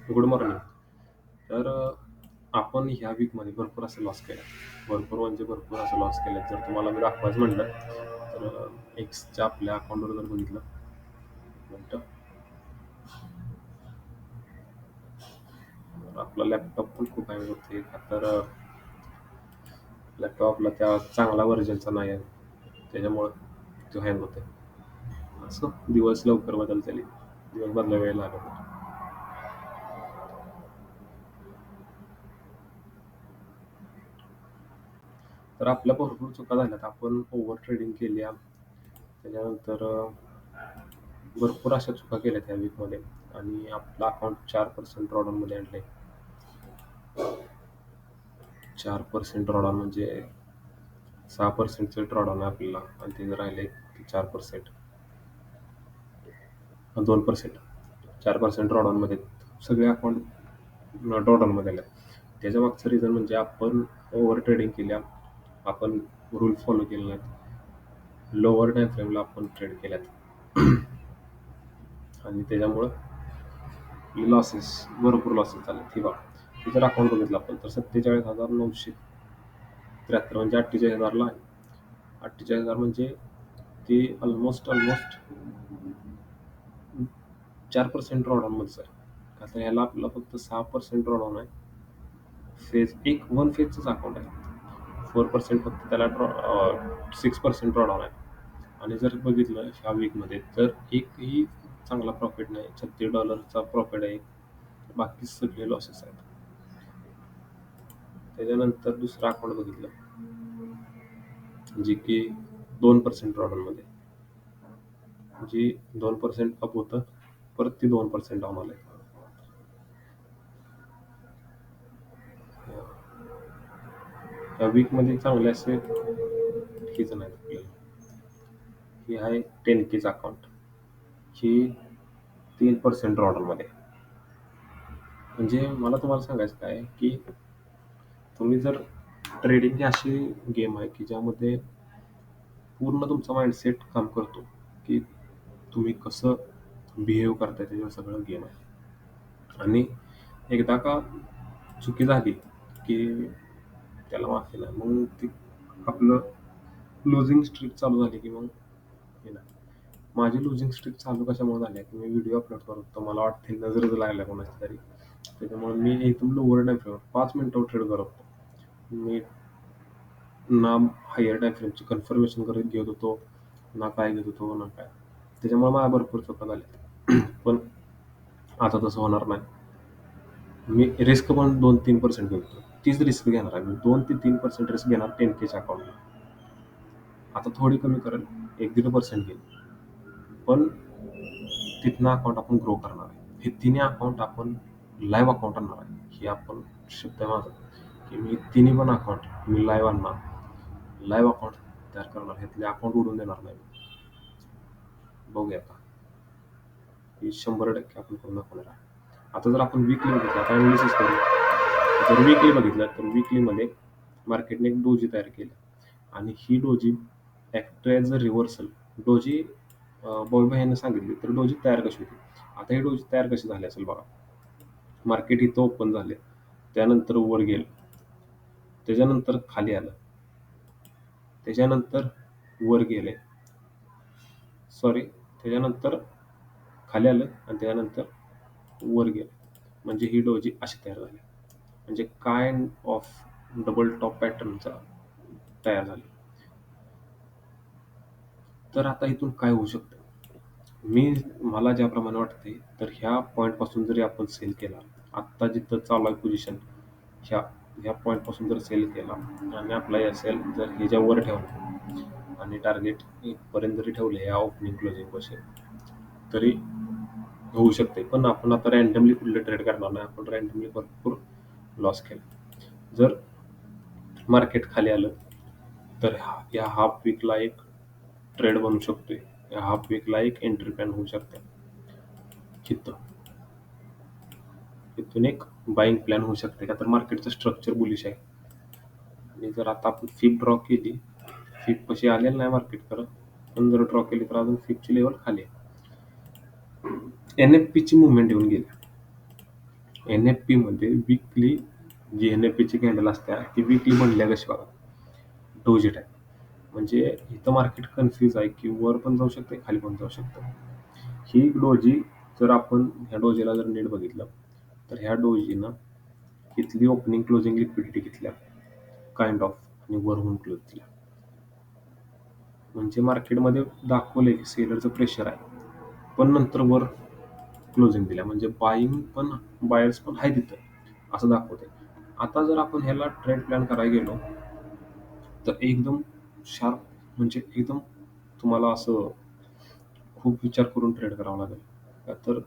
Good morning. तर आपण ह्या वीकमध्ये भरपूर असे लॉस केले. भरपूर म्हणजे भरपूर असे लॉस केले. जर तुम्हाला मी दाखवायचं म्हटलं तर एक्सच्या आपल्या अकाउंटवर जर बघितलं मिनटं, तर आपला लॅपटॉप पण खूप हँग होते. तर लॅपटॉप आपला त्या चांगला व्हर्जनचा नाही आहे. त्याच्यामुळं तो हँग होते. असं दिवस लवकर बदलतील. दिवस बदलायला वेळ लागत नाही. तर आपल्या भरपूर चुका झाल्यात. आपण ओव्हर ट्रेडिंग केली आहे. त्याच्यानंतर भरपूर अशा चुका केल्या त्या वीकमध्ये आणि आपलं अकाउंट 4% ड्रॉडाऊनमध्ये आणलंय. 4% ड्रॉडाऊन म्हणजे 6%चं ड्रॉडाऊन आहे आपल्याला आणि ते राहिले 4%, 2%. 4% ड्रॉडाऊनमध्ये सगळे अकाउंट ड्रॉडाऊनमध्ये आले. त्याच्या मागचं रिझन म्हणजे आपण ओव्हर ट्रेडिंग केल्या. आपण रूल फॉलो केले नाहीत. लोअर टाईम फ्रेमला आपण ट्रेड केल्यात आणि त्याच्यामुळं भरपूर लॉसेस झाले. हे बघा, हे जर अकाउंट बघितलं आपण तर 47,973 म्हणजे 48,000ला आहे. 48,000 म्हणजे ते ऑलमोस्ट 4% ड्रॉडाऊनमध्येच आहे. आता ह्याला आपला फक्त 6% ड्रॉडाऊन आहे. वन फेजचंच अकाउंट आहे. 4% फक्त त्याला 6% ड्रॉडाऊन आहे. आणि जर बघितलं ह्या वीकमध्ये तर एकही चांगला प्रॉफिट नाही. $36चा प्रॉफिट आहे. बाकी सगळे लॉसेस आहेत. त्याच्यानंतर दुसरं अकाउंट बघितलं जे की 2% ड्रॉडाऊनमध्ये, जी 2% अप होतं, परत ती 2% डाऊन आलंय. या वीकमध्ये चांगले असे हेच नाहीत आपल्याला. ही आहे 10Kचं अकाउंट. ही 3% ड्रॉडाऊनमध्ये. म्हणजे मला तुम्हाला सांगायचं काय आहे की तुम्ही जर ट्रेडिंग ही अशी गेम आहे की ज्यामध्ये पूर्ण तुमचा माइंडसेट काम करतो की तुम्ही कसं बिहेव करताय त्याच्यावर सगळं गेम आहे. आणि एकदा का चुकी झाली की त्याला माफी नाही. मग ती आपलं लुझिंग स्ट्रीक चालू झाली की मग हे नाही. माझी लुझिंग स्ट्रीक चालू कशामुळे झाली की मी व्हिडिओ अपलोड करत होतो. मला वाटतं नजरच लागल्या कोणाची तरी. त्याच्यामुळे मी एकदम लोवर टाईम फ्रेमवर 5 मिनिटावर ट्रेड करत होतो. मी ना हायर टाईम फ्रेमची कन्फर्मेशन करत घेत होतो, ना काय घेत होतो, ना काय. त्याच्यामुळे मला भरपूर चुका झाल्या. पण आता तसं होणार नाही. मी रिस्क पण 2-3% घेतो. तीच रिस्क घेणार आहे मी. 2 ते 3% रिस्क घेणार 10Kच्या अकाउंटला. आता थोडी कमी करेल, 1-1.5% घेईल. पण तिथनं अकाउंट आपण ग्रो करणार आहे. हे तिन्ही अकाउंट आपण लाईव्ह अकाउंट आणणार आहे. हे आपण शब्द आहे माझा की मी तिन्ही पण अकाउंट मी लाईव्ह आणणार. लाईव्ह अकाउंट तयार करणार. ह्यातले अकाउंट उडून देणार नाही. बघूया आता. ही 100% आपण करून दाखवणार आहे. आता जर आपण वीकली बघितलं, आता अनालिसिस करू. जर वीकली बघितलं तर वीकलीमध्ये मार्केटने एक डोजी तयार केली आणि ही doji act as a reversal. Doji Bobby भाईने सांगितली तर डोजी तयार कशी होती. आता ही डोजी तयार कशी झाली असेल बघा. मार्केट इथं ओपन झाले, त्यानंतर वर गेलं, त्याच्यानंतर खाली आलं, त्याच्यानंतर वर गेले, सॉरी त्याच्यानंतर खाली आलं आणि त्याच्यानंतर वर गेलं. म्हणजे ही डोजी अशी तयार झाली. म्हणजे काइंड ऑफ डबल टॉप पॅटर्नचा तयार झाली. तर आता इथून काय होऊ शकतं? मला ज्याप्रमाणे वाटते तर ह्या पॉईंटपासून जरी आपण सेल केला, आत्ता जिथं चालू आहे पोझिशन ह्या ह्या पॉईंटपासून जर सेल केला आणि आपला एस-एल जर ह्याच्यावर ठेवला आणि टार्गेट इथपर्यंत जरी ठेवले ह्या ओपनिंग क्लोजिंग पाशी तरी होऊ शकते. पण आपण आता रँडमली कुठले ट्रेड करणार नाही. आपण रँडमली भरपूर लॉस केला. जर मार्केट खाली आलं तर या हाफ वीकला एक ट्रेड बनू शकतोय. या हाफ वीकला एक एंट्री प्लॅन होऊ शकते. इथून एक बाईंग प्लॅन होऊ शकते का तर मार्केटचं स्ट्रक्चर बुलिश आहे. आणि जर आता आपण फिप ड्रॉ केली, फिप कशी आलेलं नाही मार्केट करत, पण जर ड्रॉ केली तर अजून फिपची लेवल खाली आहे. NFPची मुवमेंट येऊन गेली. एन-एफ-पीमध्ये विकली जी एन-एफ-पीची कॅन्डल असते ती विकली बनल्या कशी बघा. Doji type. म्हणजे इथं मार्केट कन्फ्यूज आहे की वर पण जाऊ शकते, खाली पण जाऊ शकतं. ही डोजी जर आपण ह्या डोजीला जर नीट बघितलं, तर ह्या डोजीनं इथली ओपनिंग क्लोजिंग लिक्विडिटी घेतल्या काइंड ऑफ आणि वरहून क्लोज दिल्या. म्हणजे मार्केटमध्ये दाखवलंय की सेलरचं प्रेशर आहे. पण नंतर वर क्लोजिंग दिल्या म्हणजे बाईंग पण बायर्स पण आहे तिथं असं दाखवतंय. आता जर आपण ह्याला ट्रेड प्लॅन करायला गेलो, तर एकदम शार्प म्हणजे एकदम तुम्हाला असं खूप विचार करून ट्रेड करावा लागेल. का तर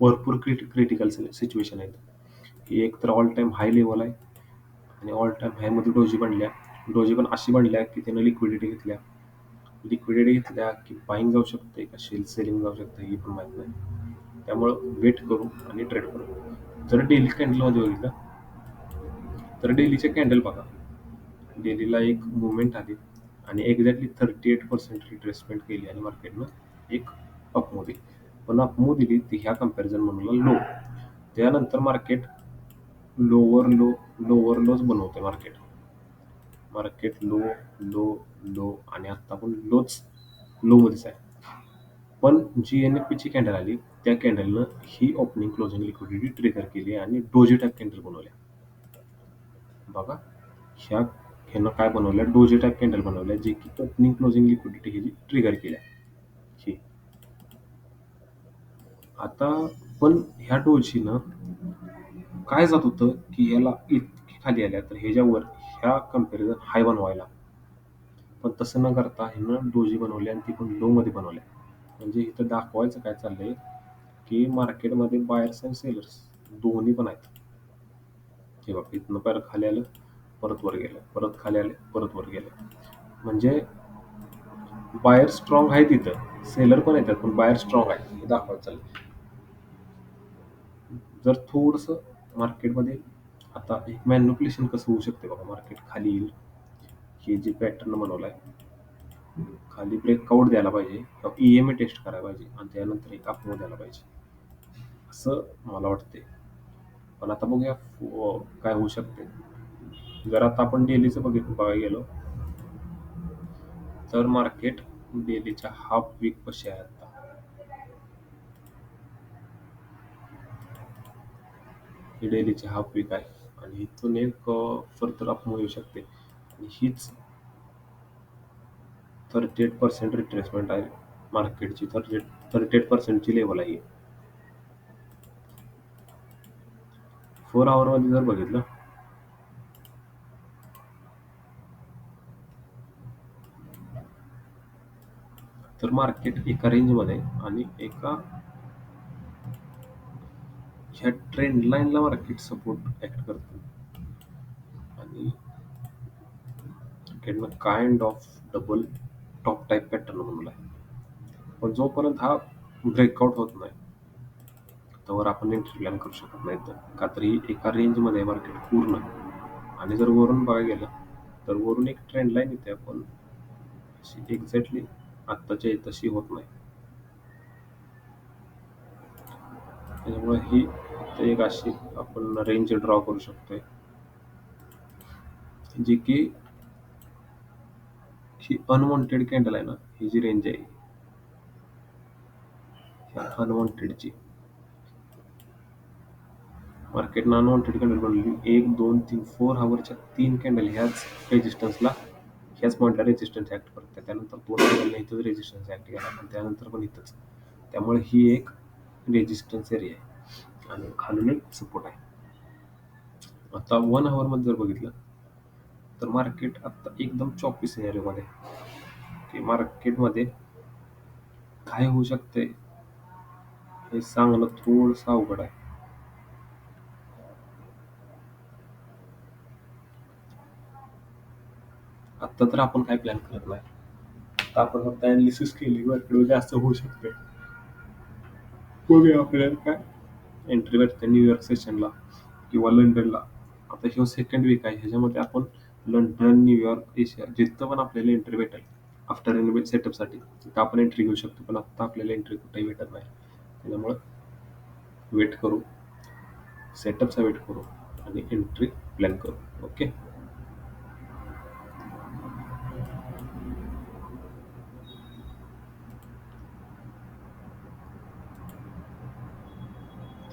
भरपूर क्रिटिकल सिच्युएशन आहेत. की एक तर ऑल टाईम हाय लेवल आहे आणि ऑल टाईम हायमध्ये डोजी बनल्या. डोजी पण अशी बनल्या की त्यानं लिक्विडिटी घेतल्या. लिक्विडिटी घेतल्या की बाईंग जाऊ शकते का सेलिंग जाऊ शकते हे पण माहीत नाही. त्यामुळं वेट करू आणि ट्रेड करू. जर डेली कॅन्डलमध्ये बघितलं तर डेलीचे कॅन्डल बघा. डेलीला एक मुवमेंट आली आणि एक्झॅक्टली 38% रिट्रेसमेंट केली आणि मार्केटनं एक अपमूव दिली. पण अपमूव दिली ती ह्या कंपॅरिझन म्हणून लो. त्यानंतर मार्केट लोवर लो, लोवर लोच बनवते market. Market low, low, low आणि आता पण लोच लोमध्येच आहे. पण जी एन-एफ-पीची कॅन्डल आली, त्या कॅन्डलनं ही ओपनिंग क्लोजिंग लिक्विडिटी ट्रिगर केली आणि डोजी टाइप कॅन्डल बनवल्या. बघा, ह्यानं काय बनवल्या डोजी टाइप कॅन्डल बनवल्या जे की ओपनिंग क्लोजिंग लिक्विडिटी ह्याची ट्रिगर केल्या. ही आता पण ह्या डोजीनं काय जात होतं की ह्याला इतकी खाली आल्या तर ह्याच्यावर ह्या कंपॅरिझन हाय बनवायला. पण तसं न करता ह्यानं डोजी बनवल्या आणि ती पण लो मध्ये बनवल्या. म्हणजे इथं दाखवायचं काय चाललंय की मार्केटमध्ये बायर्स आणि सेलर्स दोन्ही पण आहेत. हे बघा इथनं परत खाली आलं, परत वर गेलं, परत खाली आले, परत वर गेलं. म्हणजे बायर स्ट्रॉंग आहे तिथं, सेलर पण येतात पण बायर स्ट्रॉंग आहे हे दाखवायचं चाललंय. जर थोडंसं मार्केटमध्ये आता एक मॅनिप्युलेशन कसं होऊ शकते बघा, मार्केट खाली येईल, हे जे पॅटर्न बनवलाय खाली ब्रेकआउट द्यायला पाहिजे किंवा EMA टेस्ट करायला पाहिजे आणि त्यानंतर एक अपमूव द्यायला पाहिजे असं मला वाटते. पण आता बघूया काय होऊ शकते. जर आता आपण डेलीचं बघायला गेलो तर मार्केट डेलीच्या हाफ वीक कशी आहे आता. ही डेलीची हाफ वीक आहे आणि इथून एक फर्दर अपमूव येऊ शकते आणि हीच 38% रिट्रेसमेंट आहे मार्केटची. 38% लेवल आहे. 4 आवरमध्ये जर बघितलं तर मार्केट एका रेंजमध्ये आणि एका ह्या ट्रेंड लाईनला मार्केट सपोर्ट ऍक्ट करतं आणि मार्केटनं kind of double top type pattern बनवला आहे. पण जोपर्यंत हा ब्रेकआउट होत नाही तोवर आपण एंट्री प्लॅन करू शकत नाही. का तर ही एका रेंजमध्ये आहे मार्केट पूर्ण. आणि जर वरून बघायला गेलं तर वरून एक ट्रेंड लाईन येते पण अशी एक्झॅक्टली आत्ताच्या तशी होत नाही. त्याच्यामुळे ही एक अशी आपण रेंज ड्रॉ करू शकतोय जी की ही अनवॉन्टेड कॅन्डल आहे ना, ही जी रेंज आहे ह्या अनवॉन्टेडची मार्केटनं अनवॉन्टेड कॅन्डल बनवली 1, 2, 3, 4 हवरच्या 3 कॅन्डल ह्याच रेजिस्टन्सला ह्याच पॉईंटला रेजिस्टन्स ऍक्ट करतात. त्यानंतर 2 कॅन्डलने इथंच रेजिस्टन्स ऍक्ट केला आणि त्यानंतर पण इथंच. त्यामुळे ही एक रेजिस्टन्स एरिया आहे आणि खालून एक सपोर्ट आहे. आता 1 हवरमध्ये जर बघितलं तर मार्केट आता एकदम चॉपी सिनेरिओमध्ये की मार्केटमध्ये काय होऊ शकते हे सांगणं थोडंसं अवघड आहे. आत्ता तर आपण काय प्लॅन करत नाही. आता आपण फक्त अनालिसिस केली मार्केटमध्ये असं होऊ शकते. बघूया आपल्याला काय एंट्री भेटते न्यूयॉर्क सेशनला किंवा लंडनला. आता ह्यो सेकंड वीक आहे ह्याच्यामध्ये आपण लंडन, न्यूयॉर्क, एशिया जिथं पण आपल्याला एंट्री भेटेल आफ्टर एन सेटअपसाठी तिथं आपण एंट्री घेऊ शकतो. पण आत्ता आपल्याला एंट्री कुठेही भेटत नाही. त्याच्यामुळं वेट करू सेटअपचा वेट करू आणि एंट्री प्लॅन करू. ओके.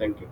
थँक्यू.